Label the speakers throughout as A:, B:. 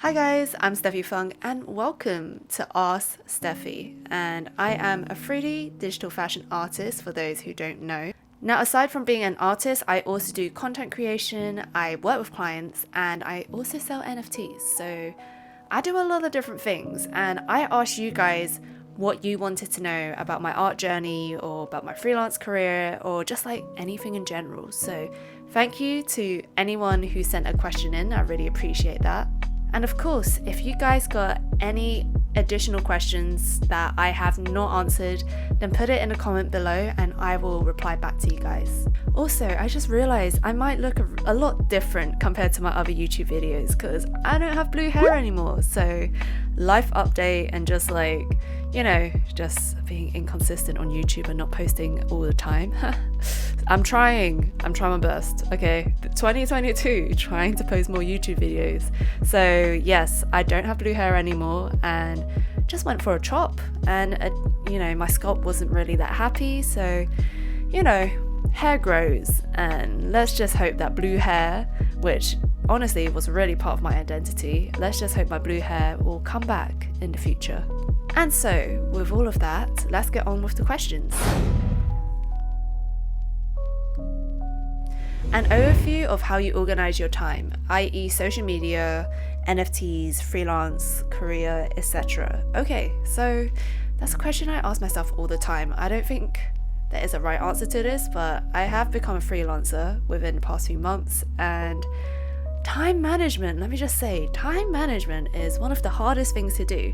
A: Hi guys, I'm Steffi Fung and welcome to Ask Steffi, and I am a 3D digital fashion artist for those who don't know. Now, aside from being an artist, I also do content creation, I work with clients, and I also sell NFTs. So I do a lot of different things, and I asked you guys what you wanted to know about my art journey or about my freelance career or just like anything in general. So thank you to anyone who sent a question in, I really appreciate that. And of course, if you guys got any additional questions that I have not answered, then put it in a comment below and I will reply back to you guys. Also, I just realized I might look a lot different compared to my other YouTube videos because I don't have blue hair anymore. So life update and just like, just being inconsistent on YouTube and not posting all the time. I'm trying my best. Okay, 2022, trying to post more YouTube videos. So yes, I don't have blue hair anymore and just went for a chop, and my scalp wasn't really that happy. So hair grows, and let's just hope that blue hair, which honestly was really part of my identity, let's just hope my blue hair will come back in the future. And so with all of that, let's get on with the questions. An overview of how you organize your time, i.e. social media, NFTs, freelance, career, etc. Okay, so that's a question I ask myself all the time. I don't think there is a right answer to this, but I have become a freelancer within the past few months, and time management, let me just say, time management is one of the hardest things to do.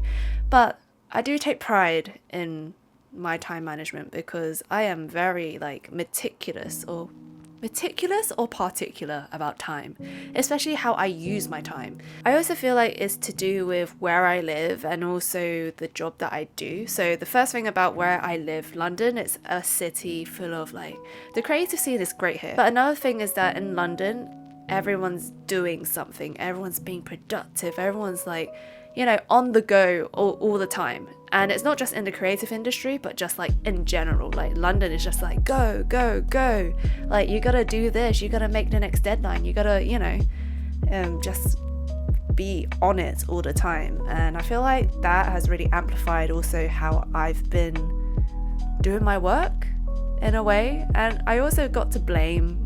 A: But I do take pride in my time management because I am very meticulous or particular about time, especially how I use my time. I also feel like it's to do with where I live and also the job that I do. So the first thing about where I live, London, it's a city full of the creative scene is great here. But another thing is that in London, everyone's doing something, everyone's being productive, everyone's on the go all the time. And it's not just in the creative industry, but just in general. London is just go, go, go. You gotta do this, you gotta make the next deadline, you gotta, just be on it all the time. And I feel like that has really amplified also how I've been doing my work in a way. And I also got to blame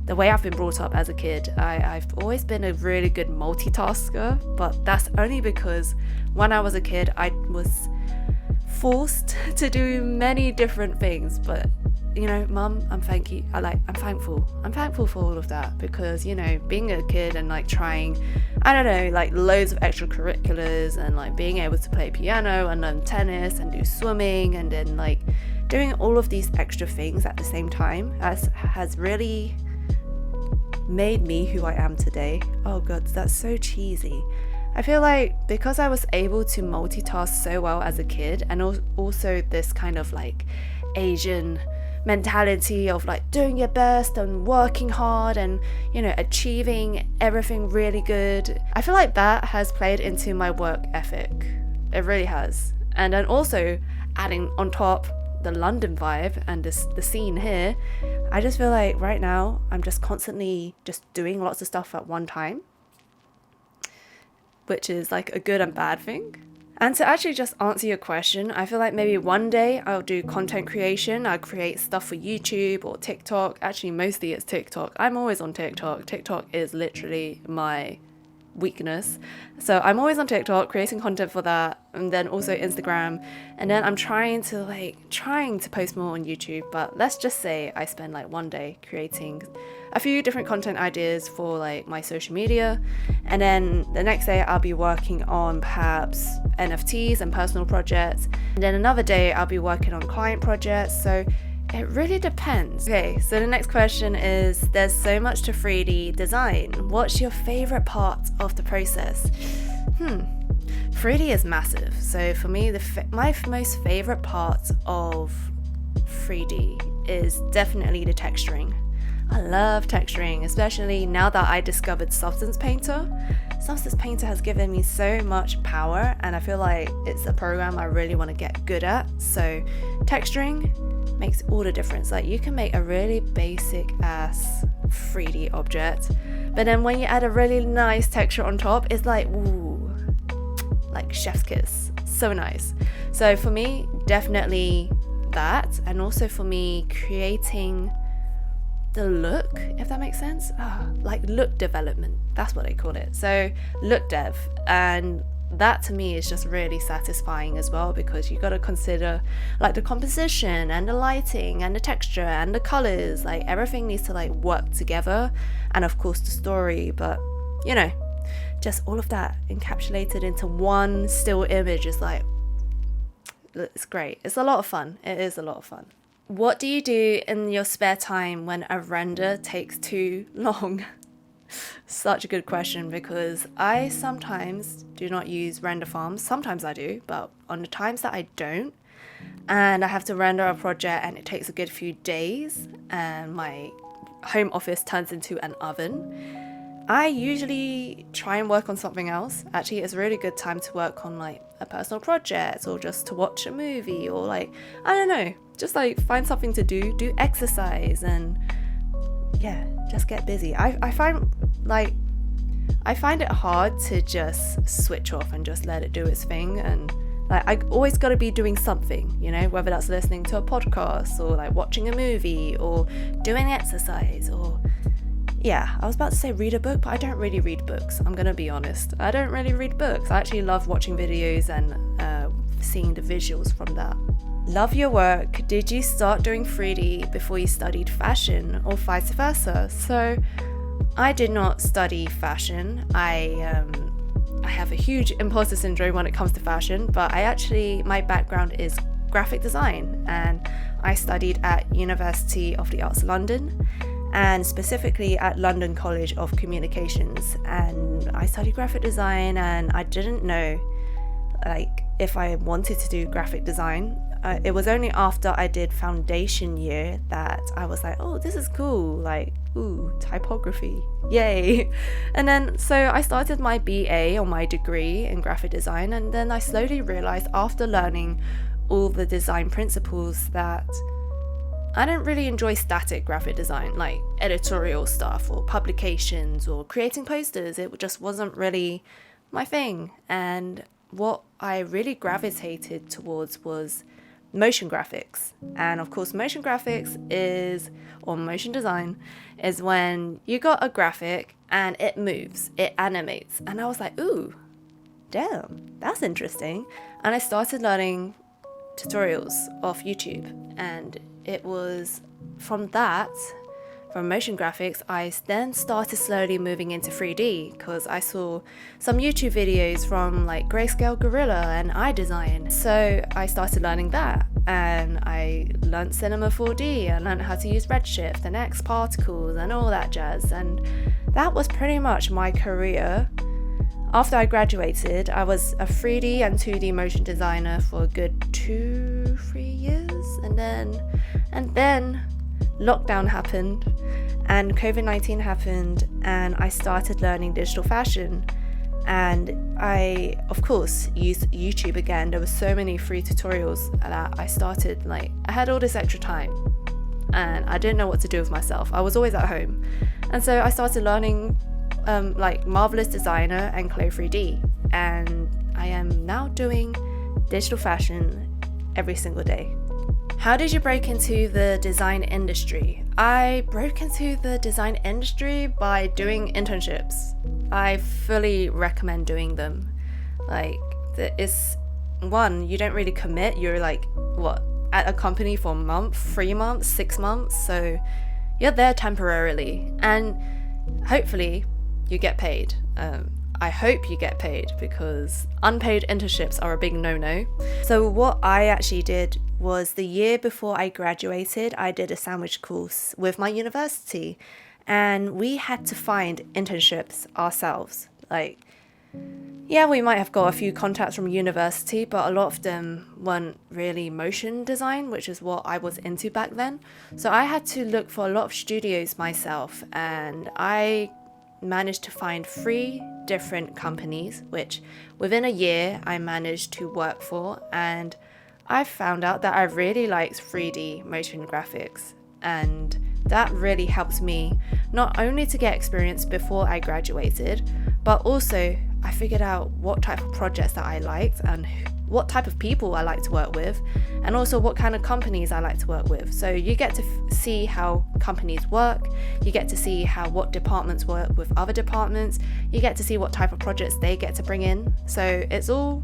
A: the way I've been brought up as a kid. I've always been a really good multitasker, but that's only because when I was a kid, I was forced to do many different things. But Mum, I'm thankful. I'm thankful for all of that because being a kid and trying, loads of extracurriculars and being able to play piano and learn tennis and do swimming and then doing all of these extra things at the same time has really made me who I am today. Oh god, that's so cheesy. I feel like because I was able to multitask so well as a kid, and also this kind of Asian mentality of doing your best and working hard and achieving everything really good, I feel like that has played into my work ethic. It really has. And then also adding on top the London vibe and the scene here, I just feel like right now I'm just constantly just doing lots of stuff at one time, which is a good and bad thing. And to actually just answer your question, I feel like maybe one day I'll do content creation. I'll create stuff for YouTube or TikTok. Actually, mostly it's TikTok. I'm always on TikTok. TikTok is literally my weakness. So I'm always on TikTok creating content for that, and then also Instagram, and then I'm trying to post more on YouTube. But let's just say I spend one day creating a few different content ideas for my social media, and then the next day I'll be working on perhaps NFTs and personal projects, and then another day I'll be working on client projects. So it really depends. Okay, so the next question is, there's so much to 3D design. What's your favorite part of the process? 3D is massive. So for me, my most favorite part of 3D is definitely the texturing. I love texturing, especially now that I discovered Substance Painter. Substance Painter has given me so much power, and I feel like it's a program I really want to get good at. So texturing makes all the difference. You can make a really basic ass 3D object. But then when you add a really nice texture on top, it's like, ooh, like chef's kiss. So nice. So for me, definitely that. And also for me, creating the look, if that makes sense. Like look development, that's what they call it. So look dev. And that to me is just really satisfying as well, because you got to consider like the composition and the lighting and the texture and the colors, like everything needs to like work together, and of course the story. But you know, just all of that encapsulated into one still image is like, it's great. It's a lot of fun. It is a lot of fun. What do you do in your spare time when a render takes too long? Such a good question, because I sometimes do not use render farms. Sometimes I do, but on the times that I don't, and I have to render a project and it takes a good few days and my home office turns into an oven, I usually try and work on something else. Actually, it's a really good time to work on like a personal project, or just to watch a movie, or like, I don't know, just like find something to do exercise, and yeah, just get busy. I find it hard to just switch off and just let it do its thing, and like I always got to be doing something, you know, whether that's listening to a podcast or like watching a movie or doing exercise, or yeah, I was about to say read a book, but I don't really read books. I'm gonna be honest, I don't really read books. I actually love watching videos and seeing the visuals from that. Love your work. Did you start doing 3D before you studied fashion, or vice versa? So I did not study fashion. I have a huge imposter syndrome when it comes to fashion, but my background is graphic design, and I studied at University of the Arts London, and specifically at London College of Communications, and I studied graphic design, and I didn't know like if I wanted to do graphic design. It was only after I did foundation year that I was like, oh, this is cool, like, ooh, typography, yay. And then so I started my BA, or my degree in graphic design, and then I slowly realized after learning all the design principles that I don't really enjoy static graphic design, like editorial stuff or publications or creating posters. It just wasn't really my thing. And what I really gravitated towards was motion graphics. And of course, motion graphics or motion design is when you got a graphic and it moves, it animates. And I was like, ooh, damn, that's interesting. And I started learning tutorials off YouTube, and it was from motion graphics, I then started slowly moving into 3D, because I saw some YouTube videos from like Grayscale Gorilla and iDesign. So I started learning that, and I learned Cinema 4D, and learned how to use Redshift and X particles and all that jazz. And that was pretty much my career. After I graduated, I was a 3D and 2D motion designer for a good 2-3 years, and then lockdown happened and COVID-19 happened, and I started learning digital fashion. And I, of course, used YouTube again. There were so many free tutorials that I started, like, I had all this extra time and I didn't know what to do with myself. I was always at home. And so I started learning like Marvelous Designer and Clay 3D. And I am now doing digital fashion every single day. How did you break into the design industry? I broke into the design industry by doing internships. I fully recommend doing them. Like, it's one, you don't really commit. You're like, what, at a company for a month, 3 months, 6 months, so you're there temporarily, and hopefully you get paid. I hope you get paid, because unpaid internships are a big no-no. So what I actually did was, the year before I graduated, I did a sandwich course with my university, and we had to find internships ourselves. Like, yeah, we might have got a few contacts from university, but a lot of them weren't really motion design, which is what I was into back then. So I had to look for a lot of studios myself, and I managed to find 3 different companies, which within a year I managed to work for, and I found out that I really liked 3D motion graphics, and that really helped me not only to get experience before I graduated, but also I figured out what type of projects that I liked and what type of people I like to work with, and also what kind of companies I like to work with. So you get to see how companies work, you get to see how what departments work with other departments, you get to see what type of projects they get to bring in. So it's all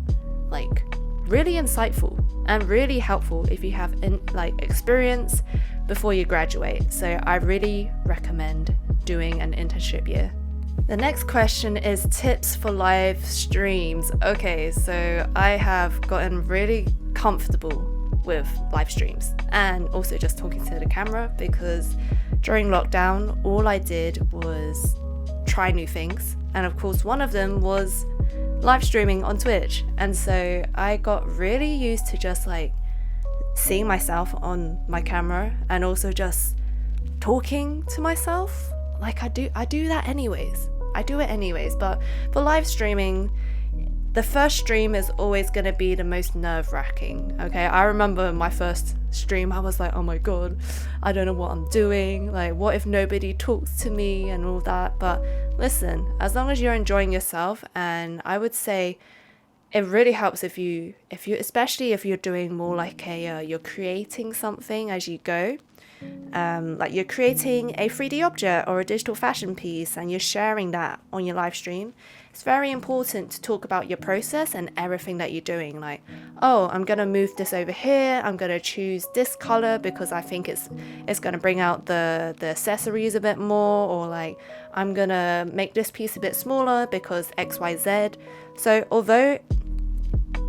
A: like really insightful and really helpful if you have experience before you graduate. So I really recommend doing an internship year. The next question is tips for live streams. Okay, so I have gotten really comfortable with live streams and also just talking to the camera, because during lockdown, all I did was try new things. And of course, one of them was live streaming on Twitch. And so I got really used to just like seeing myself on my camera and also just talking to myself. Like I do that anyways. I do it anyways, but for live streaming, the first stream is always going to be the most nerve-wracking. Okay, I remember my first stream, I was like, oh my god, I don't know what I'm doing, like what if nobody talks to me and all that. But listen, as long as you're enjoying yourself, and I would say it really helps if you especially if you're doing more like you're creating something as you go. Like you're creating a 3D object or a digital fashion piece and you're sharing that on your live stream. It's very important to talk about your process and everything that you're doing. Like, oh, I'm gonna move this over here, I'm gonna choose this color because I think it's gonna bring out the accessories a bit more, or like I'm gonna make this piece a bit smaller because XYZ. So although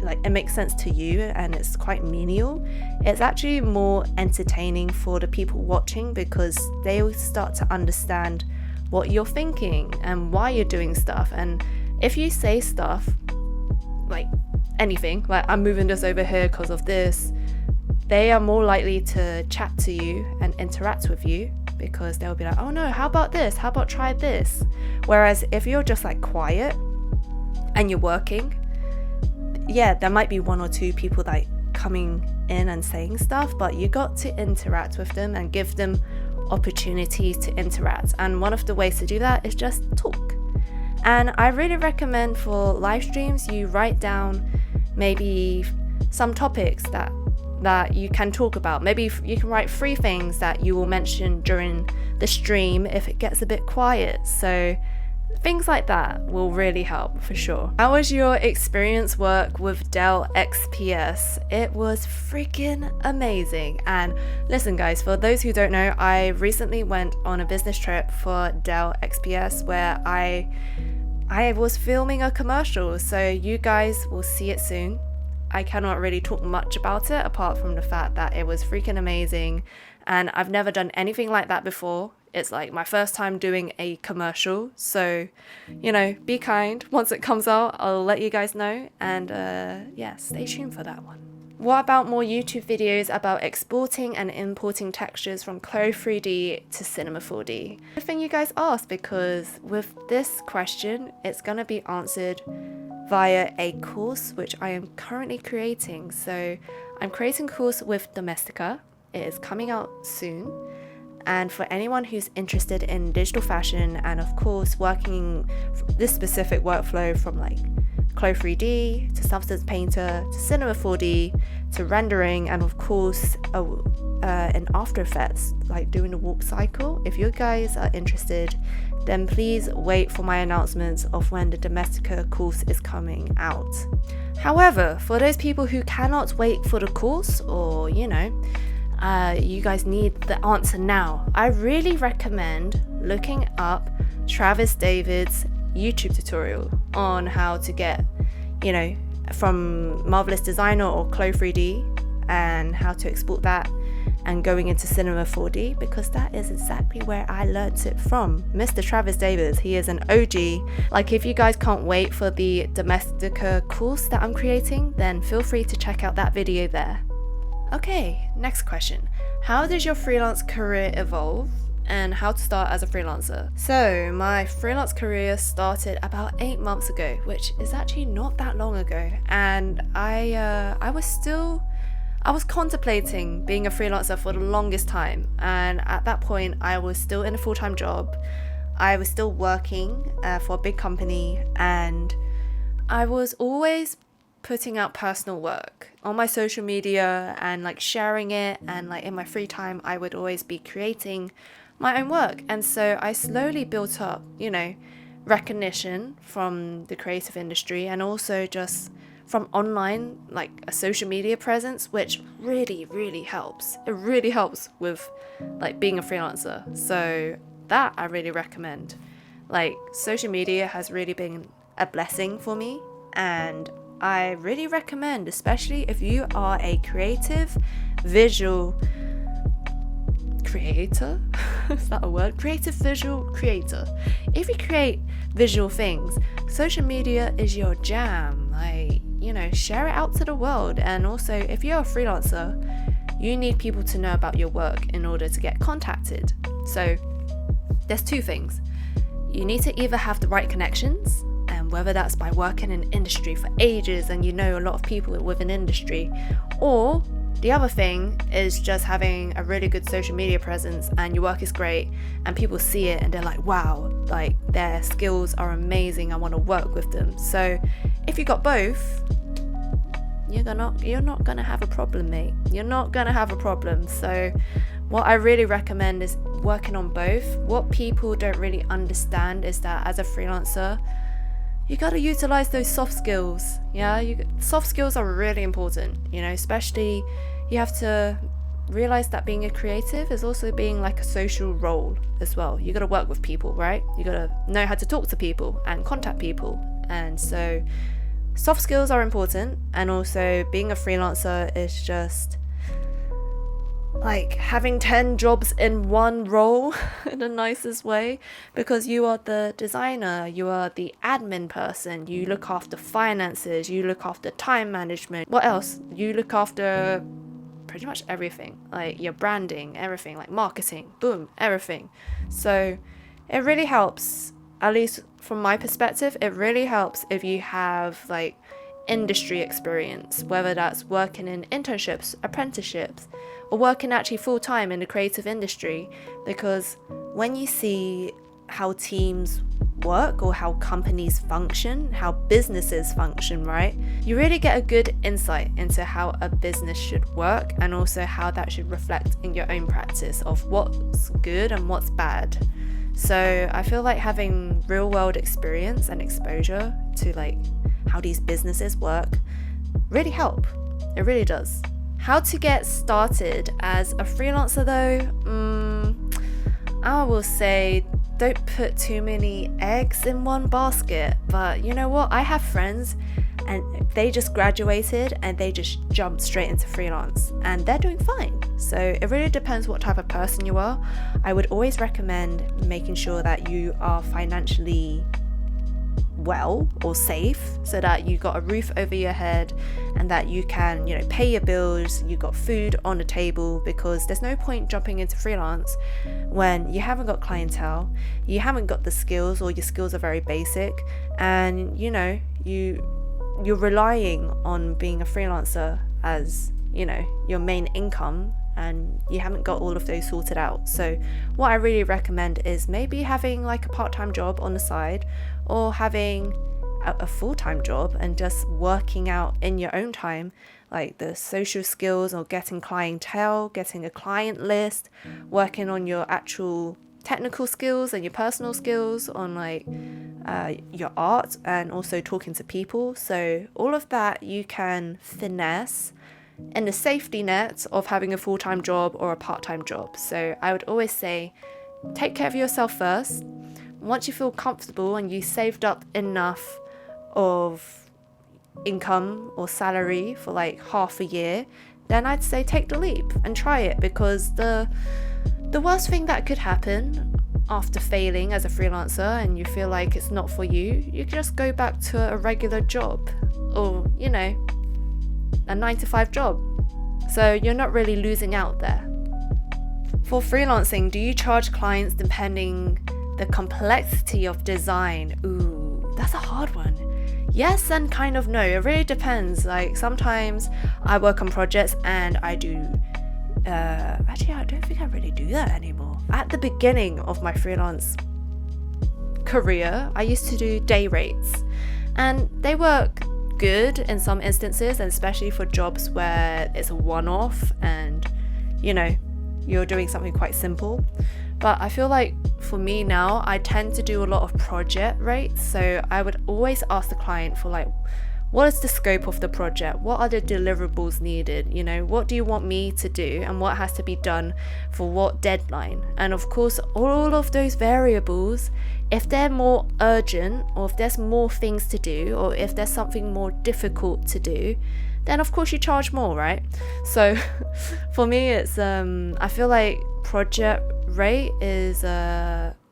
A: like it makes sense to you and it's quite menial, it's actually more entertaining for the people watching, because they will start to understand what you're thinking and why you're doing stuff. And if you say stuff like anything, like I'm moving this over here because of this, they are more likely to chat to you and interact with you, because they'll be like, oh no, how about this, how about try this. Whereas if you're just like quiet and you're working, yeah, there might be one or two people like coming in and saying stuff, but you got to interact with them and give them opportunities to interact. And one of the ways to do that is just talk. And I really recommend for live streams, you write down maybe some topics that you can talk about. Maybe you can write 3 things that you will mention during the stream if it gets a bit quiet. So things like that will really help for sure. How was your experience work with Dell XPS? It was freaking amazing. And listen guys, for those who don't know, I recently went on a business trip for Dell XPS where I was filming a commercial, so you guys will see it soon. I cannot really talk much about it apart from the fact that it was freaking amazing, and I've never done anything like that before. It's like my first time doing a commercial, so you know, be kind. Once it comes out, I'll let you guys know, and yeah, stay tuned for that one. What about more YouTube videos about exporting and importing textures from Chloe 3D to Cinema 4D? Good thing you guys asked, because with this question, it's gonna be answered via a course which I am currently creating. So I'm creating a course with Domestika. It is coming out soon. And for anyone who's interested in digital fashion and of course working this specific workflow from like Chloe 3D to Substance Painter to Cinema 4D to rendering, and of course in After Effects, like doing the warp cycle, if you guys are interested, then please wait for my announcements of when the Domestika course is coming out. However, for those people who cannot wait for the course, or you know, you guys need the answer now, I really recommend looking up Travis David's YouTube tutorial on how to get, you know, from Marvelous Designer or Chloe 3D and how to export that and going into Cinema 4D, because that is exactly where I learnt it from. Mr. Travis David, he is an OG. Like, if you guys can't wait for the Domestika course that I'm creating, then feel free to check out that video there. Okay, next question. How does your freelance career evolve, and how to start as a freelancer? So my freelance career started about 8 months ago, which is actually not that long ago, and I I was contemplating being a freelancer for the longest time, and at that point I was still in a full-time job. I was still working for a big company, and I was always putting out personal work on my social media and like sharing it, and like in my free time I would always be creating my own work. And so I slowly built up, recognition from the creative industry, and also just from online, like a social media presence, which really helps. It really helps with like being a freelancer. So that I really recommend. Like, social media has really been a blessing for me, and I really recommend, especially if you are a creative visual creator. Is that a word? Creative visual creator. If you create visual things, social media is your jam. Like, share it out to the world. And also, if you're a freelancer, you need people to know about your work in order to get contacted. So there's two things. You need to either have the right connections, and whether that's by working in industry for ages and a lot of people within industry, or the other thing is just having a really good social media presence and your work is great and people see it and they're like, wow, like their skills are amazing, I want to work with them. So if you got both, you're not gonna have a problem, mate. You're not gonna have a problem. So what I really recommend is working on both. What people don't really understand is that as a freelancer, you got to utilize those soft skills. Soft skills are really important, especially you have to realize that being a creative is also being like a social role as well. You got to work with people, right? You got to know how to talk to people and contact people. And so soft skills are important. And also being a freelancer is just like having 10 jobs in one role in the nicest way, because you are the designer, you are the admin person, you look after finances, you look after time management. What else? You look after pretty much everything, like your branding, everything, like marketing, boom, everything. So it really helps, at least from my perspective, it really helps if you have like industry experience, whether that's working in internships, apprenticeships, or working actually full-time in the creative industry. Because when you see how teams work or how companies function, how businesses function, right, you really get a good insight into how a business should work, and also how that should reflect in your own practice of what's good and what's bad. So I feel like having real world experience and exposure to like how these businesses work really help. It really does. How to get started as a freelancer though, I will say don't put too many eggs in one basket. But you know what? I have friends and they just graduated and they just jumped straight into freelance and they're doing fine. So it really depends what type of person you are. I would always recommend making sure that you are financially well or safe, so that you got a roof over your head and that you can pay your bills, you got food on the table, because there's no point jumping into freelance when you haven't got clientele, you haven't got the skills, or your skills are very basic, and you're relying on being a freelancer as your main income, and you haven't got all of those sorted out. So what I really recommend is maybe having like a part-time job on the side, or having a full-time job and just working out in your own time like the social skills, or getting clientele, getting a client list, working on your actual technical skills and your personal skills on like your art, and also talking to people. So all of that you can finesse in the safety net of having a full-time job or a part-time job. So I would always say, take care of yourself first. Once you feel comfortable and you saved up enough of income or salary for like half a year, then I'd say take the leap and try it, because the worst thing that could happen after failing as a freelancer and you feel like it's not for you, you just go back to a regular job, or a 9-to-5 job. So you're not really losing out there. For freelancing, do you charge clients depending the complexity of design? Ooh, that's a hard one. Yes and kind of no. It really depends. Like sometimes I work on projects and I do actually I don't think I really do that anymore. At the beginning of my freelance career, I used to do day rates, and they work good in some instances, and especially for jobs where it's a one-off and you're doing something quite simple. But I feel like for me now, I tend to do a lot of project rates. So I would always ask the client for like, what is the scope of the project? What are the deliverables needed? What do you want me to do, and what has to be done for what deadline? And of course, all of those variables, if they're more urgent, or if there's more things to do, or if there's something more difficult to do, then of course you charge more, right? So for me, it's I feel like project rate is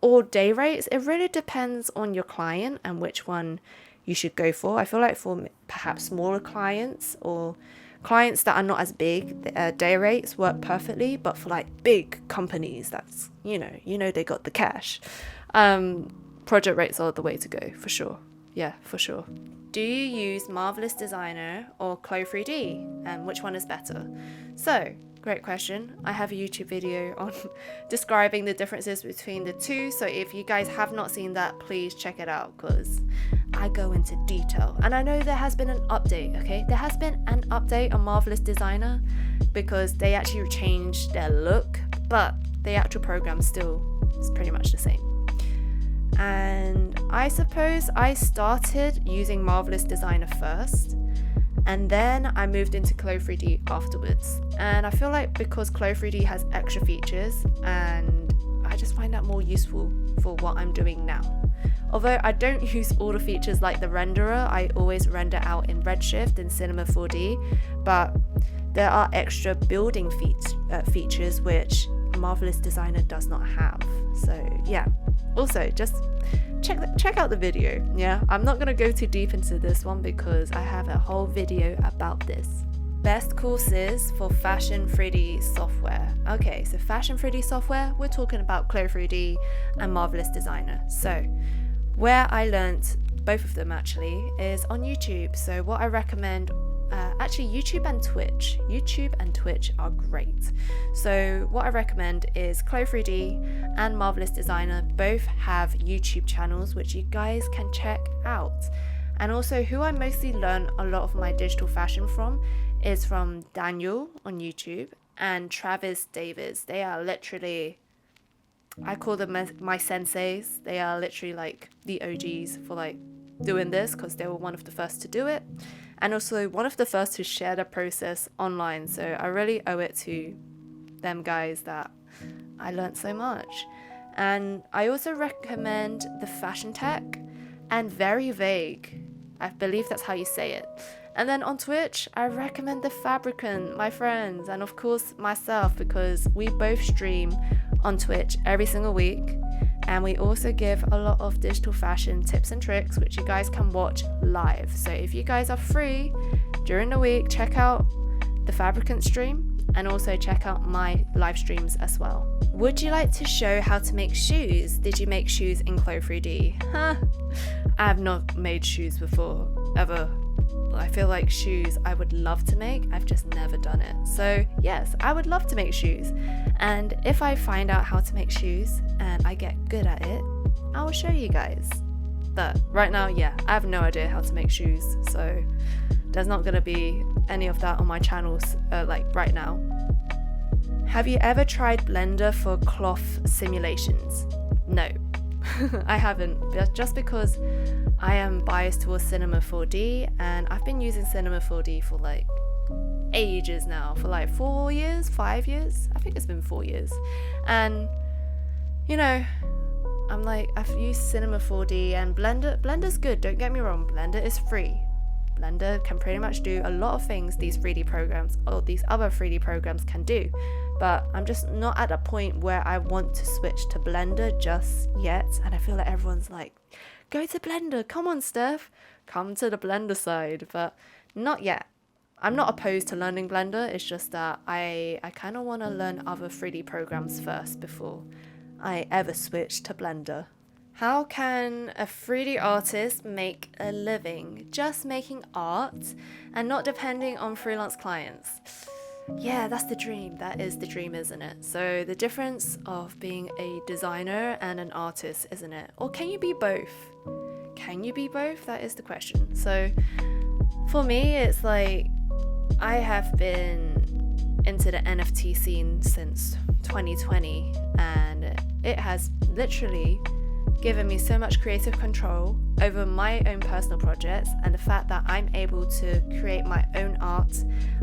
A: or day rates, it really depends on your client and which one you should go for. I feel like for perhaps smaller clients or clients that are not as big, day rates work perfectly. But for like big companies, that's they got the cash, project rates are the way to go for sure. Yeah, for sure. Do you use Marvelous Designer or Clo3D, and which one is better? So, great question. I have a YouTube video on describing the differences between the two. So if you guys have not seen that, please check it out, because I go into detail. And I know there has been an update, okay? There has been an update on Marvelous Designer because they actually changed their look, but the actual program still is pretty much the same. And I suppose I started using Marvelous Designer first, and then I moved into Clo3D afterwards. And I feel like because Clo3D has extra features, and I just find that more useful for what I'm doing now. Although I don't use all the features like the renderer, I always render out in Redshift and Cinema 4D, but there are extra building features which Marvelous Designer does not have. So yeah, also just check out the video. Yeah, I'm not gonna go too deep into this one because I have a whole video about this. Best courses for Fashion 3D software. Okay, so Fashion 3D software, we're talking about Clo3D and Marvelous Designer. So where I learnt both of them actually is on YouTube. So what I recommend, actually YouTube and Twitch. YouTube and Twitch are great. So what I recommend is Clo3D and Marvelous Designer both have YouTube channels which you guys can check out. And also who I mostly learn a lot of my digital fashion from is from Daniel on YouTube and Travis Davis. They are literally, I call them my senseis. They are literally like the OGs for like doing this because they were one of the first to do it, and also one of the first to share the process online. So I really owe it to them guys that I learned so much. And I also recommend the Fashion Tech and Very Vague. I believe that's how you say it. And then on Twitch, I recommend the Fabricant, my friends, and of course myself, because we both stream on Twitch every single week. And we also give a lot of digital fashion tips and tricks, which you guys can watch live. So if you guys are free during the week, check out the Fabricant stream and also check out my live streams as well. Would you like to show how to make shoes? Did you make shoes in Clo3D? I have not made shoes before, ever. I feel like shoes I would love to make, I've just never done it. So yes, I would love to make shoes. And if I find out how to make shoes and I get good at it, I will show you guys. But right now, yeah, I have no idea how to make shoes. So there's not gonna be any of that on my channels like right now. Have you ever tried Blender for cloth simulations? No, I haven't, just because I am biased towards Cinema 4D, and I've been using Cinema 4D for like ages now, for like 4 years, 5 years, I think it's been 4 years. And I'm like, I've used Cinema 4D and Blender's good, don't get me wrong, Blender is free. Blender can pretty much do a lot of things these 3D programs or these other 3D programs can do, but I'm just not at a point where I want to switch to Blender just yet. And I feel like everyone's like, go to Blender, come on Steph, come to the Blender side, but not yet. I'm not opposed to learning Blender, it's just that I kind of want to learn other 3D programs first before I ever switch to Blender. How can a 3D artist make a living just making art and not depending on freelance clients? Yeah, that's the dream. That is the dream, isn't it? So the difference of being a designer and an artist, isn't it? Or can you be both? Can you be both? That is the question. So for me, it's like I have been into the NFT scene since 2020, and it has literally given me so much creative control over my own personal projects, and the fact that I'm able to create my own art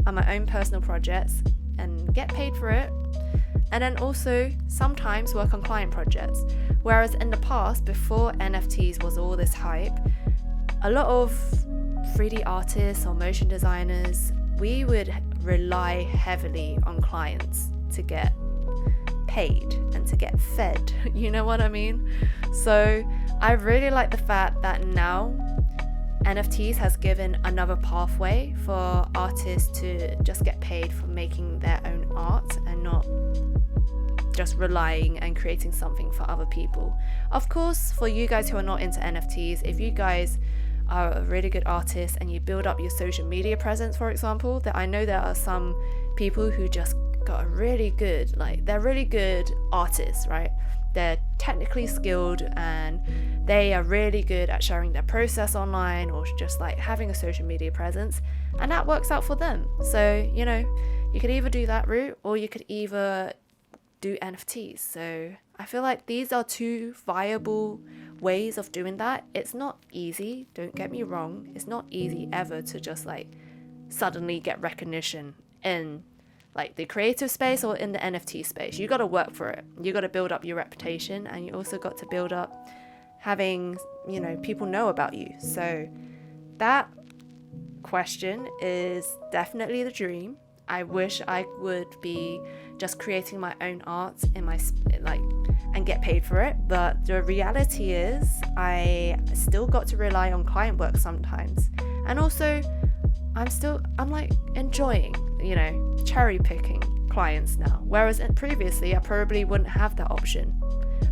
A: and my own personal projects and get paid for it, and then also sometimes work on client projects. Whereas in the past, before NFTs was all this hype, a lot of 3D artists or motion designers, we would rely heavily on clients to get paid and to get fed, you know what I mean? So I really like the fact that now NFTs has given another pathway for artists to just get paid for making their own art and not just relying and creating something for other people. Of course, for you guys who are not into NFTs, if you guys are a really good artist and you build up your social media presence, for example, that I know there are some people who just got a really good, like they're really good artists, right? They're technically skilled and they are really good at sharing their process online or just like having a social media presence, and that works out for them. So, you know, you could either do that route or you could either do NFTs. So I feel like these are two viable ways of doing that. It's not easy, don't get me wrong. It's not easy ever to just like suddenly get recognition in like the creative space or in the NFT space. You got to work for it. You got to build up your reputation, and you also got to build up having, you know, people know about you. So that question is definitely the dream. I wish I would be just creating my own art in my like and get paid for it, but the reality is I still got to rely on client work sometimes. And also I'm like enjoying, you know, cherry picking clients now, whereas previously I probably wouldn't have that option.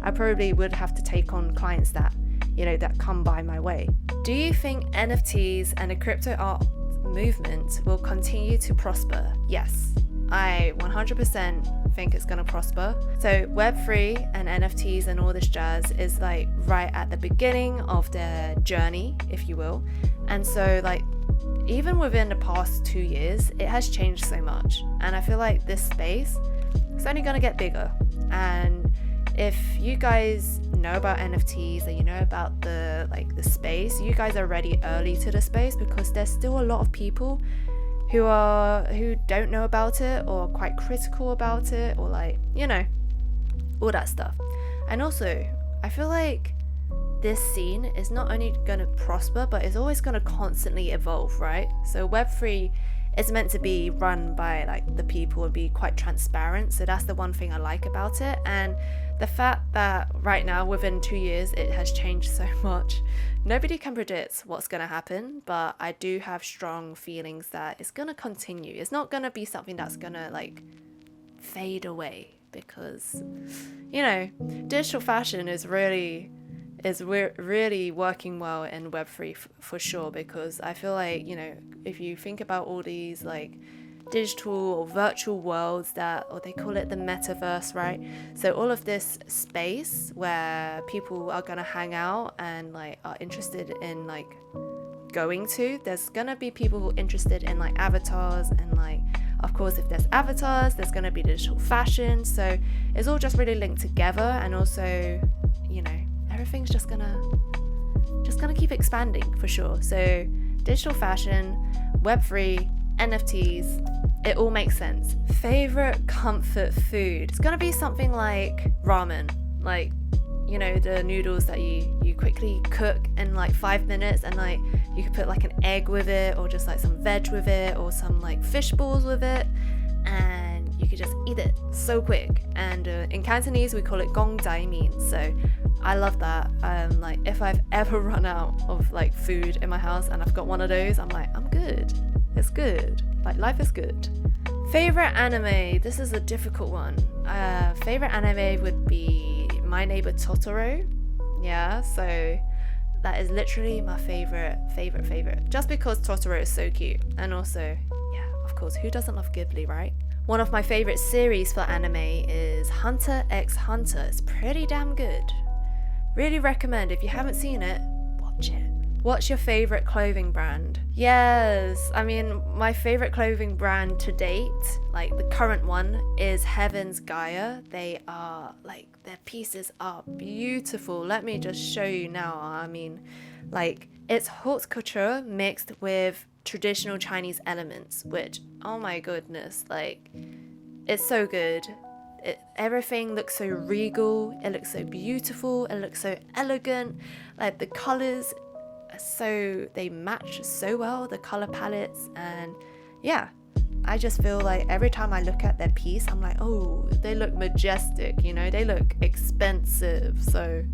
A: I probably would have to take on clients that, you know, that come by my way. Do you think NFTs and the crypto art movement will continue to prosper? Yes, I 100% think it's gonna prosper. So Web3 and NFTs and all this jazz is like right at the beginning of their journey, if you will. And so like even within the past 2 years, it has changed so much. And I feel like this space is only gonna get bigger. And if you guys know about NFTs and you know about the space, you guys are already early to the space, because there's still a lot of people who don't know about it or are quite critical about it, or like, you know, all that stuff. And also, I feel like this scene is not only going to prosper, but it's always going to constantly evolve, right? So Web3 is meant to be run by like the people and be quite transparent. So that's the one thing I like about it. And the fact that right now, within 2 years, it has changed so much. Nobody can predict what's going to happen, but I do have strong feelings that it's going to continue. It's not going to be something that's going to like fade away, because, you know, digital fashion is really working well in Web3 for sure, because I feel like, you know, if you think about all these like digital or virtual worlds or they call it the metaverse, right? So all of this space where people are gonna hang out and like are interested in like going to, there's gonna be people interested in like avatars, and like of course if there's avatars there's gonna be digital fashion. So it's all just really linked together, and also, you know, everything's just gonna keep expanding for sure. So digital fashion, Web3, NFTs, it all makes sense. Favorite comfort food? It's gonna be something like ramen, like, you know, the noodles that you quickly cook in like 5 minutes, and like you could put like an egg with it, or just like some veg with it, or some like fish balls with it, and you could just eat it so quick. And in Cantonese we call it gong dai min. So I love that. Like if I've ever run out of like food in my house and I've got one of those, I'm like, I'm good. It's good. Like life is good. Favorite anime? This is a difficult one. Favorite anime would be My Neighbor Totoro. Yeah, so that is literally my favorite. Just because Totoro is so cute. And also, yeah, of course, who doesn't love Ghibli, right? One of my favorite series for anime is Hunter x Hunter. It's pretty damn good. Really recommend. If you haven't seen it, watch it. What's your favorite clothing brand? Yes, I mean, my favorite clothing brand to date, like the current one, is Heaven's Gaia. They are, like, their pieces are beautiful. Let me just show you now. I mean, like, it's haute couture mixed with traditional Chinese elements, which, oh my goodness, like, it's so good. Everything looks so regal, it looks so beautiful, it looks so elegant, like the colors, so they match so well, the color palettes. And yeah, I just feel like every time I look at their piece, I'm like, oh, they look majestic, you know, they look expensive. So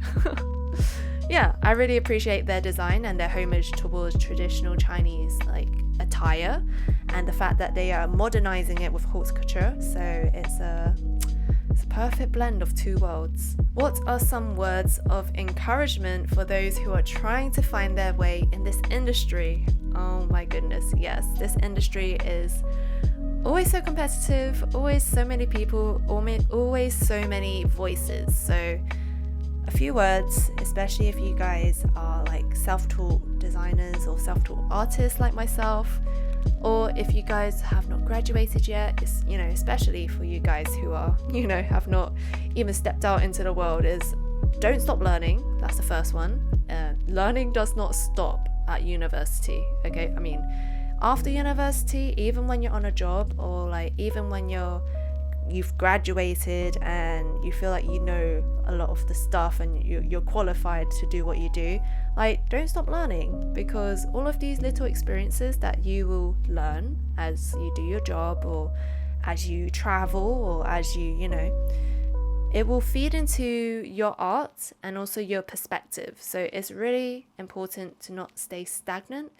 A: yeah, I really appreciate their design and their homage towards traditional Chinese like attire, and the fact that they are modernizing it with haute couture. So it's a perfect blend of two worlds. What are some words of encouragement for those who are trying to find their way in this industry? Oh my goodness, yes, this industry is always so competitive, always so many people, always so many voices. So a few words, especially if you guys are like self-taught designers or self-taught artists like myself, or if you guys have not graduated yet, it's, you know, especially for you guys who are, you know, have not even stepped out into the world, is don't stop learning. That's the first one. Learning does not stop at university, okay? I mean, after university, even when you're on a job, or like even when you've graduated and you feel like you know a lot of the stuff and you're qualified to do what you do, like, don't stop learning, because all of these little experiences that you will learn as you do your job, or as you travel, or as you know, it will feed into your art and also your perspective. So it's really important to not stay stagnant,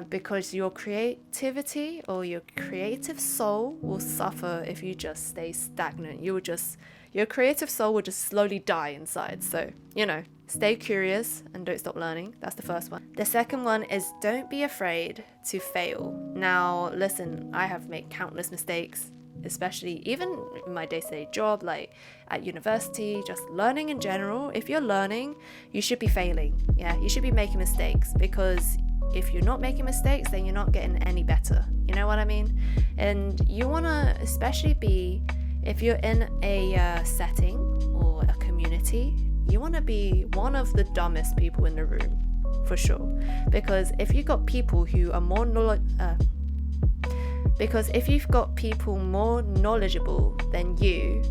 A: because your creativity or your creative soul will suffer if you just stay stagnant. Your creative soul will just slowly die inside. So, you know, stay curious and don't stop learning. That's the first one. The second one is don't be afraid to fail. Now, listen, I have made countless mistakes, especially even in my day-to-day job, like at university, just learning in general. If you're learning, you should be failing. Yeah, you should be making mistakes, because if you're not making mistakes, then you're not getting any better. You know what I mean? And you want to especially be, if you're in a setting or a community, you want to be one of the dumbest people in the room, for sure. Because if you've got people who are more because if you've got people more knowledgeable than you,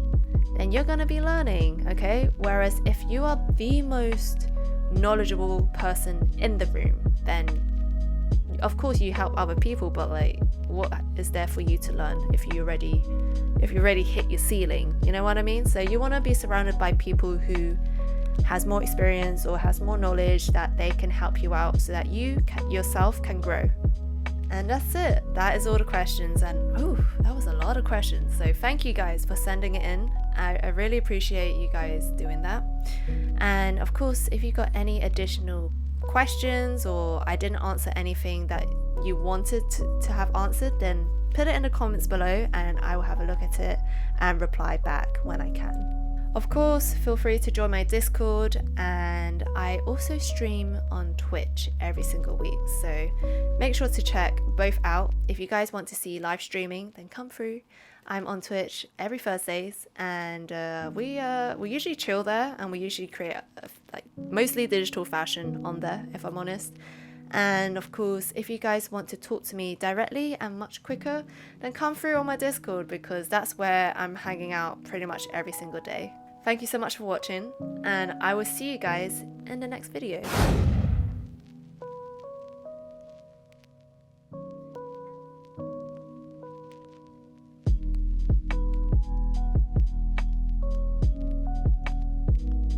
A: then you're going to be learning, okay? Whereas if you are the most knowledgeable person in the room, then of course you help other people, but like, what is there for you to learn if you already hit your ceiling? You know what I mean? So you want to be surrounded by people who has more experience or has more knowledge, that they can help you out so that you yourself can grow. And that's it. That is all the questions. And that was a lot of questions. So thank you guys for sending it in. I really appreciate you guys doing that. And of course, if you got any additional questions, or I didn't answer anything that you wanted to have answered, then put it in the comments below and I will have a look at it and reply back when I can. Of course, feel free to join my Discord, and I also stream on Twitch every single week, so make sure to check both out. If you guys want to see live streaming, then come through. I'm on Twitch every Thursdays, and we usually chill there, and we usually create like mostly digital fashion on there, if I'm honest. And of course, if you guys want to talk to me directly and much quicker, then come through on my Discord, because that's where I'm hanging out pretty much every single day. Thank you so much for watching, and I will see you guys in the next video.